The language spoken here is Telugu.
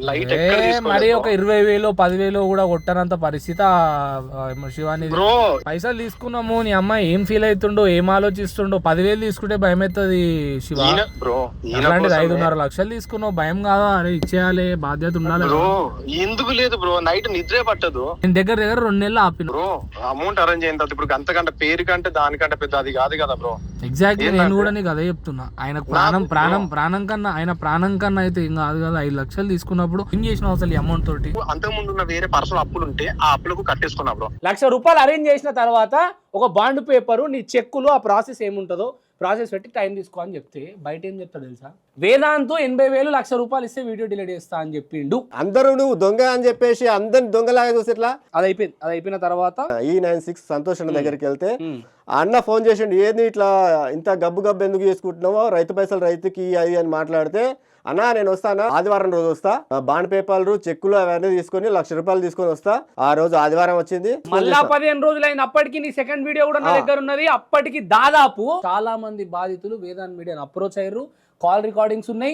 లైట్ ఎక్కడ మరి ఒక 20,000 10,000 కూడా కొట్టనంత పరిస్థితి శివాని. బ్రో పైసలు తీసుకున్నాము, నీ అమ్మాయి ఏం ఫీల్ అవుతుండో, ఏం ఆలోచిస్తుండో. 10,000 తీసుకుంటే భయం అవుతుంది శివ. బ్రో అలాంటిది 5.5 లక్షలు తీసుకున్నావు, భయం కాదా? అరే ఇచ్చేయాలి, బాధ్యత ఉండాలి. బ్రో ఎందుకు లేదు బ్రో, నైట్ నిద్రే పట్టదు. నేను దగ్గర 2 నెలలు ఆపిన బ్రో. అమౌంట్ అరేంజ్ అయిన తర్వాత ఇప్పుడు అంతకంటే పేరు కంటే దానికంటే పెద్ద అది కాదు కదా బ్రో. ఎగ్జాక్ట్లీ నేను కూడా నీకు అదే చెప్తున్నా. ఆయన ప్రాణం కన్నా ఆయన ప్రాణం కన్నా అయితే ఏం కాదు కదా. 5 లక్షలు తీసుకున్నప్పుడు ఏం చేసినావు అసలు ఈ అమౌంట్ తోటి? అంతకు ముందు ఉన్న వేరే పర్సనల్ అప్పులు ఉంటే ఆ అప్పులకు కట్టేసుకున్నా బ్రో. ₹1,00,000 అరేంజ్ చేసిన తర్వాత ఒక బాండ్ పేపరు, నీ చెక్కులు, ఆ ప్రాసెస్ ఏముంటుందో ప్రాసెస్ పెట్టి టైం తీసుకో అని చెప్తే బయట ఏం చెప్తాడు తెలుసా? వేదాంతో 80,000 ₹1,00,000 ఇస్తే వీడియో డిలీట్ చేస్తా అని చెప్పిండు. అందరూ నువ్వు దొంగ అని చెప్పేసి అందరిని దొంగలాగా చూసి ఎట్లా? అది అయిపోయిన తర్వాత E96 సంతోష్ అన్న దగ్గరికి వెళ్తే అన్న ఫోన్ చేసిండు, ఏది ఇట్లా ఇంత గబ్బు ఎందుకు చేసుకుంటున్నావో, రైతు పైసలు రైతుకి అది అని మాట్లాడితే, అన్నా నేను వస్తానా, ఆదివారం రోజు వస్తా, బాండ్ పేపర్లు చెక్కులు అవన్నీ తీసుకొని ₹1,00,000 తీసుకొని వస్తా. ఆ రోజు ఆదివారం వచ్చింది. మళ్ళా 15 రోజులైన అప్పటికి నీ సెకండ్ వీడియో కూడా నా దగ్గర ఉన్నది. అప్పటికి దాదాపు చాలా మంది బాధితులు వేదాంత్ మీడియాని అప్రోచ్ అయ్యారు. కాల్ రికార్డింగ్స్ ఉన్నాయి.